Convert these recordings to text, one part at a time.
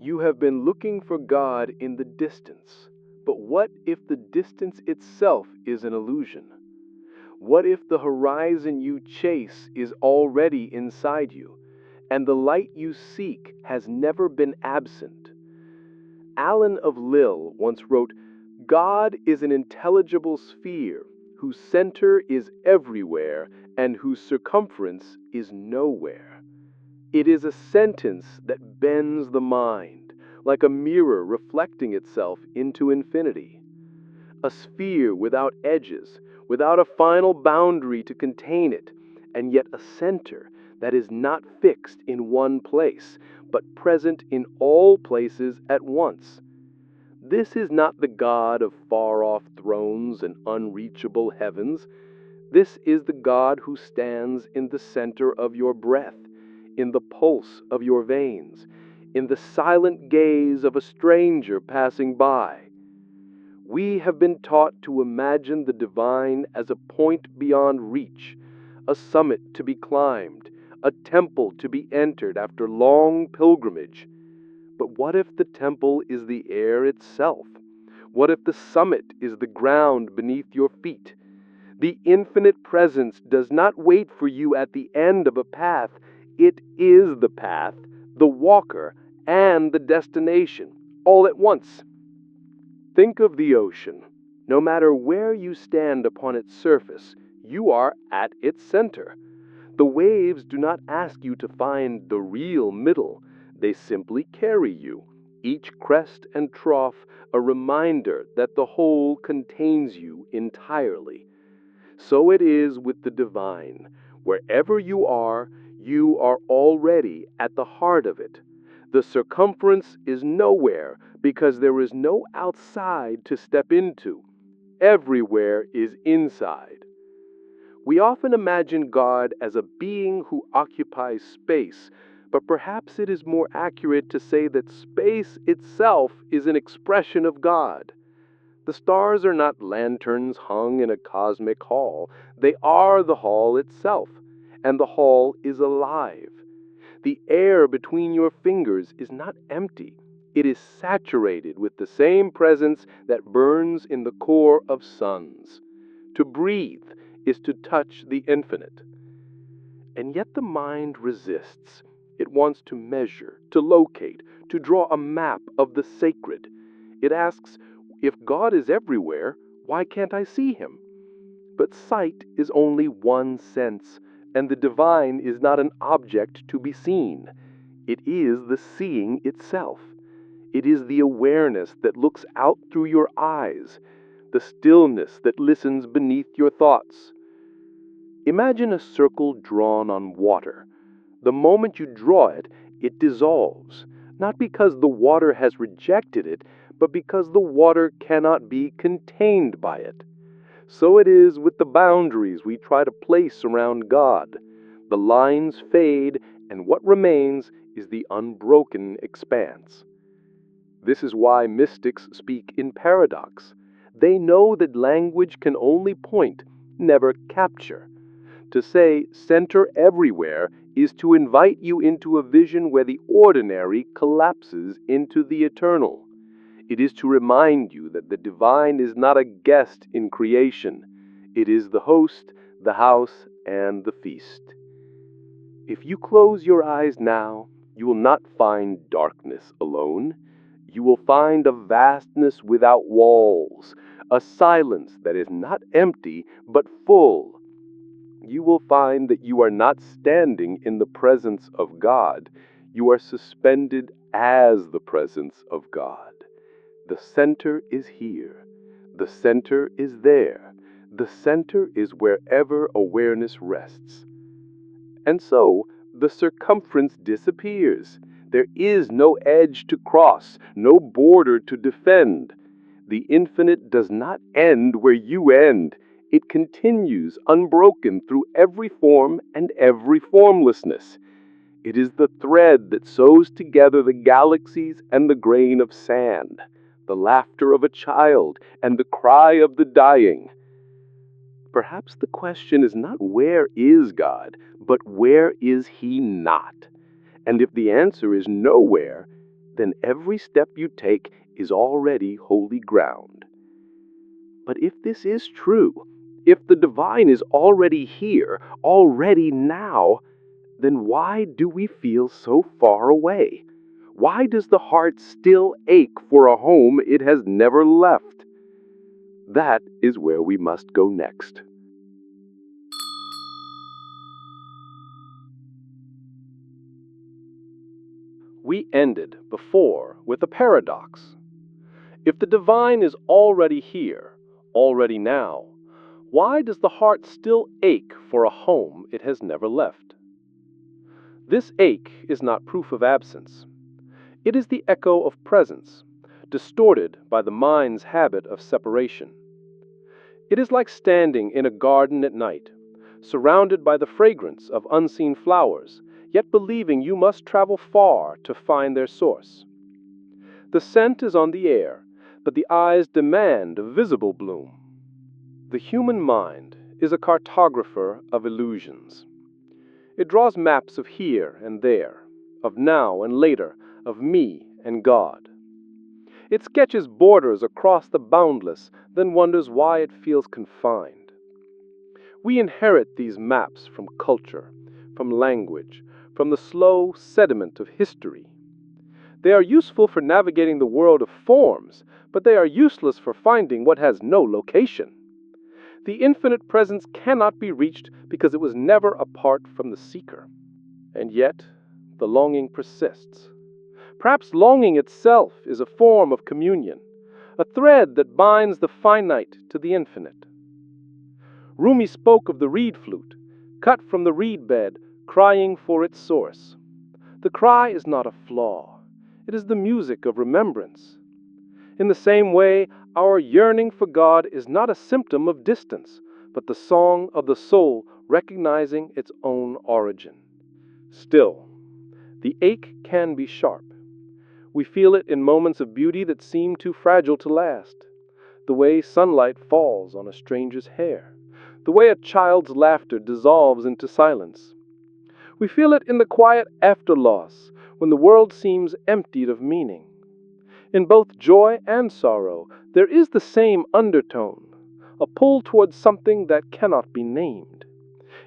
You have been looking for God in the distance, but what if the distance itself is an illusion? What if the horizon you chase is already inside you, and the light you seek has never been absent? Alan of Lille once wrote, "God is an intelligible sphere whose center is everywhere and whose circumference is nowhere." It is a sentence that bends the mind, like a mirror reflecting itself into infinity. A sphere without edges, without a final boundary to contain it, and yet a center that is not fixed in one place, but present in all places at once. This is not the God of far-off thrones and unreachable heavens. This is the God who stands in the center of your breath, in the pulse of your veins, in the silent gaze of a stranger passing by. We have been taught to imagine the divine as a point beyond reach, a summit to be climbed, a temple to be entered after long pilgrimage. But what if the temple is the air itself? What if the summit is the ground beneath your feet? The infinite presence does not wait for you at the end of a path. It is the path, the walker, and the destination, all at once. Think of the ocean. No matter where you stand upon its surface, you are at its center. The waves do not ask you to find the real middle. They simply carry you, each crest and trough a reminder that the whole contains you entirely. So it is with the divine. Wherever you are already at the heart of it. The circumference is nowhere because there is no outside to step into. Everywhere is inside. We often imagine God as a being who occupies space, but perhaps it is more accurate to say that space itself is an expression of God. The stars are not lanterns hung in a cosmic hall. They are the hall itself, and the hall is alive. The air between your fingers is not empty. It is saturated with the same presence that burns in the core of suns. To breathe is to touch the infinite. And yet the mind resists. It wants to measure, to locate, to draw a map of the sacred. It asks, if God is everywhere, why can't I see him? But sight is only one sense, and the divine is not an object to be seen. It is the seeing itself. It is the awareness that looks out through your eyes, the stillness that listens beneath your thoughts. Imagine a circle drawn on water. The moment you draw it, it dissolves, not because the water has rejected it, but because the water cannot be contained by it. So it is with the boundaries we try to place around God. The lines fade, and what remains is the unbroken expanse. This is why mystics speak in paradox. They know that language can only point, never capture. To say center everywhere is to invite you into a vision where the ordinary collapses into the eternal. It is to remind you that the divine is not a guest in creation. It is the host, the house, and the feast. If you close your eyes now, you will not find darkness alone. You will find a vastness without walls, a silence that is not empty but full. You will find that you are not standing in the presence of God. You are suspended as the presence of God. The center is here. The center is there. The center is wherever awareness rests. And so, the circumference disappears. There is no edge to cross, no border to defend. The infinite does not end where you end. It continues unbroken through every form and every formlessness. It is the thread that sews together the galaxies and the grain of sand, the laughter of a child and the cry of the dying. Perhaps the question is not where is God, but where is he not? And if the answer is nowhere, then every step you take is already holy ground. But if this is true, if the divine is already here, already now, then why do we feel so far away? Why does the heart still ache for a home it has never left? That is where we must go next. We ended before with a paradox. If the divine is already here, already now, why does the heart still ache for a home it has never left? This ache is not proof of absence. It is the echo of presence, distorted by the mind's habit of separation. It is like standing in a garden at night, surrounded by the fragrance of unseen flowers, yet believing you must travel far to find their source. The scent is on the air, but the eyes demand a visible bloom. The human mind is a cartographer of illusions. It draws maps of here and there, of now and later, of me and God. It sketches borders across the boundless, then wonders why it feels confined. We inherit these maps from culture, from language, from the slow sediment of history. They are useful for navigating the world of forms, but they are useless for finding what has no location. The infinite presence cannot be reached because it was never apart from the seeker. And yet, the longing persists. Perhaps longing itself is a form of communion, a thread that binds the finite to the infinite. Rumi spoke of the reed flute, cut from the reed bed, crying for its source. The cry is not a flaw. It is the music of remembrance. In the same way, our yearning for God is not a symptom of distance, but the song of the soul recognizing its own origin. Still, the ache can be sharp. We feel it in moments of beauty that seem too fragile to last. The way sunlight falls on a stranger's hair. The way a child's laughter dissolves into silence. We feel it in the quiet after-loss, when the world seems emptied of meaning. In both joy and sorrow, there is the same undertone, a pull towards something that cannot be named.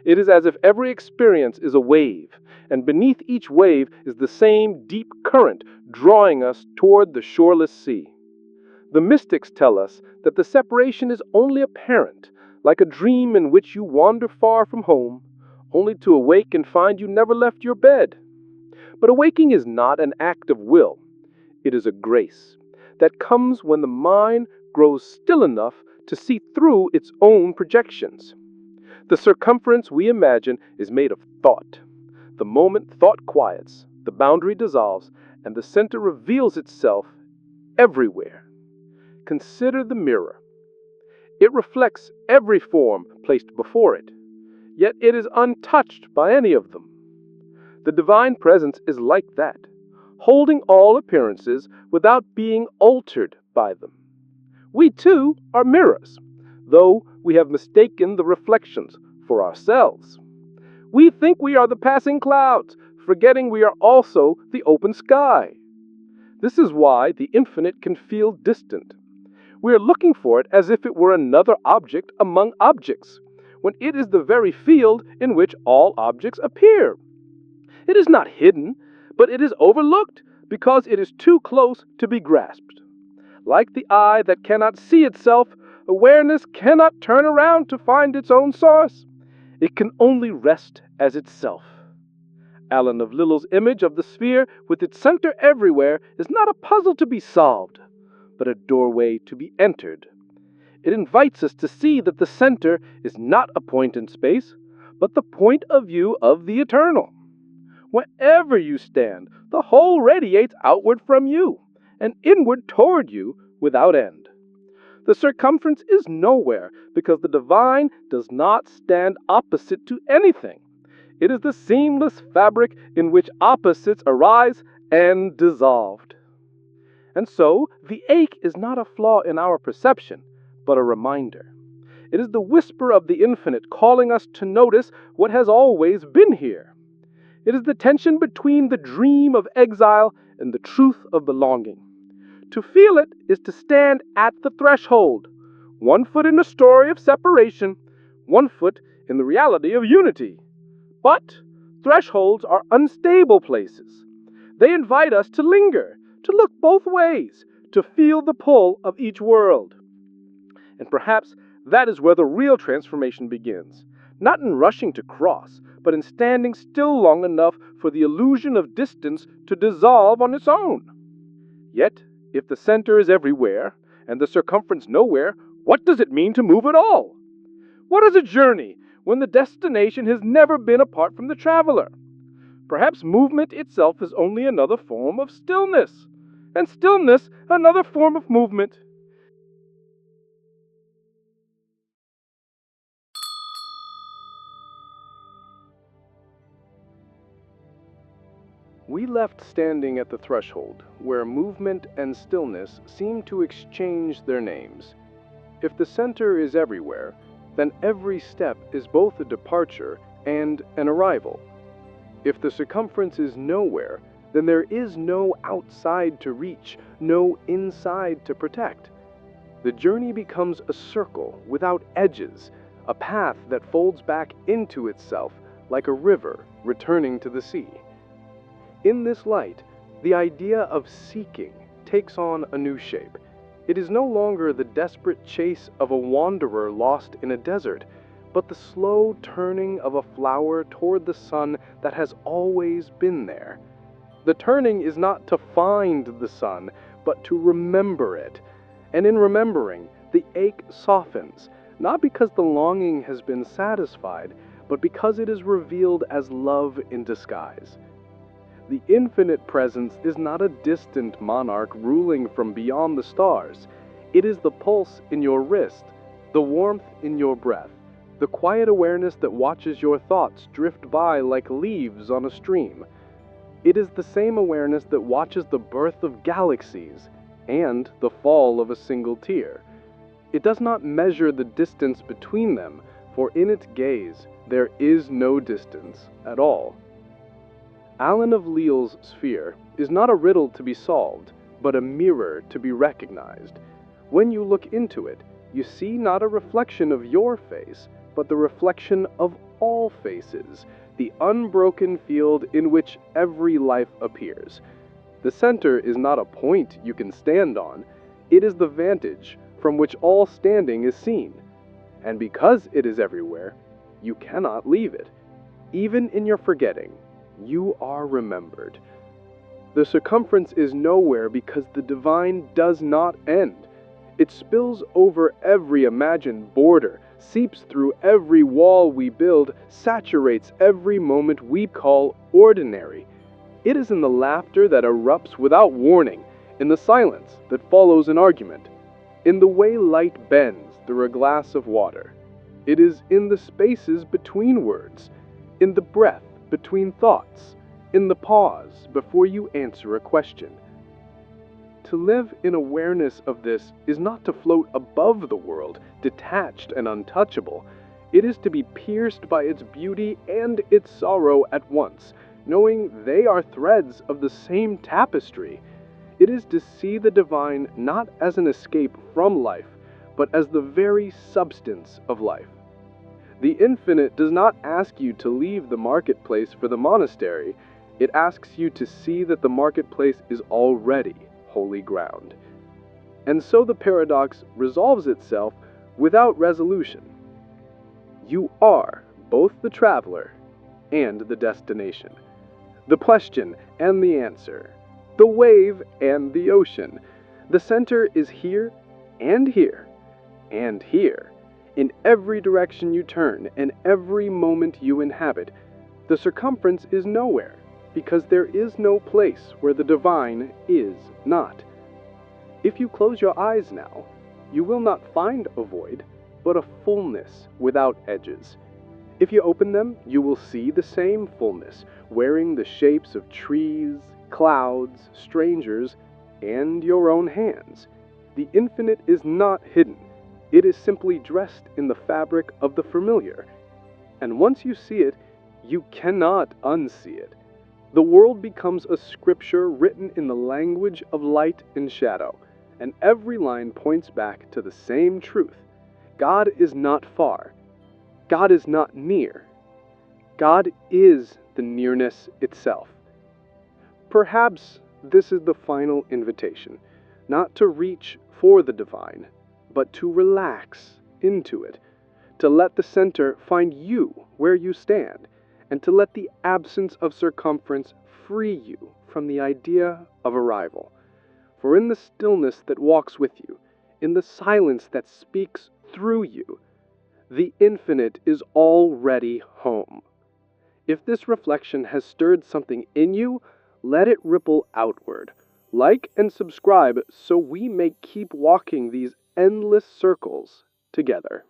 It is as if every experience is a wave, and beneath each wave is the same deep current drawing us toward the shoreless sea. The mystics tell us that the separation is only apparent, like a dream in which you wander far from home, only to awake and find you never left your bed. But awaking is not an act of will. It is a grace that comes when the mind grows still enough to see through its own projections. The circumference we imagine is made of thought. The moment thought quiets, the boundary dissolves, and the center reveals itself everywhere. Consider the mirror. It reflects every form placed before it, yet it is untouched by any of them. The divine presence is like that, holding all appearances without being altered by them. We too are mirrors, though we have mistaken the reflections for ourselves. We think we are the passing clouds, forgetting we are also the open sky. This is why the infinite can feel distant. We are looking for it as if it were another object among objects, when it is the very field in which all objects appear. It is not hidden, but it is overlooked because it is too close to be grasped. Like the eye that cannot see itself, awareness cannot turn around to find its own source. It can only rest as itself. Alan of Lille's image of the sphere with its center everywhere is not a puzzle to be solved, but a doorway to be entered. It invites us to see that the center is not a point in space, but the point of view of the eternal. Wherever you stand, the whole radiates outward from you, and inward toward you without end. The circumference is nowhere because the divine does not stand opposite to anything. It is the seamless fabric in which opposites arise and dissolved. And so, the ache is not a flaw in our perception, but a reminder. It is the whisper of the infinite calling us to notice what has always been here. It is the tension between the dream of exile and the truth of belonging. To feel it is to stand at the threshold, one foot in a story of separation, one foot in the reality of unity. But thresholds are unstable places. They invite us to linger, to look both ways, to feel the pull of each world. And perhaps that is where the real transformation begins, not in rushing to cross, but in standing still long enough for the illusion of distance to dissolve on its own. Yet, if the center is everywhere, and the circumference nowhere, what does it mean to move at all? What is a journey when the destination has never been apart from the traveler? Perhaps movement itself is only another form of stillness, and stillness another form of movement. We left standing at the threshold, where movement and stillness seem to exchange their names. If the center is everywhere, then every step is both a departure and an arrival. If the circumference is nowhere, then there is no outside to reach, no inside to protect. The journey becomes a circle without edges, a path that folds back into itself like a river returning to the sea. In this light, the idea of seeking takes on a new shape. It is no longer the desperate chase of a wanderer lost in a desert, but the slow turning of a flower toward the sun that has always been there. The turning is not to find the sun, but to remember it. And in remembering, the ache softens, not because the longing has been satisfied, but because it is revealed as love in disguise. The infinite presence is not a distant monarch ruling from beyond the stars. It is the pulse in your wrist, the warmth in your breath, the quiet awareness that watches your thoughts drift by like leaves on a stream. It is the same awareness that watches the birth of galaxies and the fall of a single tear. It does not measure the distance between them, for in its gaze there is no distance at all. Alan of Lille's sphere is not a riddle to be solved, but a mirror to be recognized. When you look into it, you see not a reflection of your face, but the reflection of all faces, the unbroken field in which every life appears. The center is not a point you can stand on, it is the vantage from which all standing is seen. And because it is everywhere, you cannot leave it. Even in your forgetting, you are remembered. The circumference is nowhere because the divine does not end. It spills over every imagined border, seeps through every wall we build, saturates every moment we call ordinary. It is in the laughter that erupts without warning, in the silence that follows an argument, in the way light bends through a glass of water. It is in the spaces between words, in the breath between thoughts, in the pause before you answer a question. To live in awareness of this is not to float above the world, detached and untouchable. It is to be pierced by its beauty and its sorrow at once, knowing they are threads of the same tapestry. It is to see the divine not as an escape from life, but as the very substance of life. The infinite does not ask you to leave the marketplace for the monastery. It asks you to see that the marketplace is already holy ground. And so the paradox resolves itself without resolution. You are both the traveler and the destination, the question and the answer, the wave and the ocean. The center is here and here and here. In every direction you turn, and every moment you inhabit, the circumference is nowhere, because there is no place where the divine is not. If you close your eyes now, you will not find a void, but a fullness without edges. If you open them, you will see the same fullness, wearing the shapes of trees, clouds, strangers, and your own hands. The infinite is not hidden. It is simply dressed in the fabric of the familiar. And once you see it, You cannot unsee it. The world becomes a scripture written in the language of light and shadow, and every line points back to the same truth. God is not far. God is not near. God is the nearness itself. Perhaps this is the final invitation, not to reach for the divine, but to relax into it, to let the center find you where you stand, and to let the absence of circumference free you from the idea of arrival. For in the stillness that walks with you, in the silence that speaks through you, the infinite is already home. If this reflection has stirred something in you, let it ripple outward. Like and subscribe so we may keep walking these endless circles together.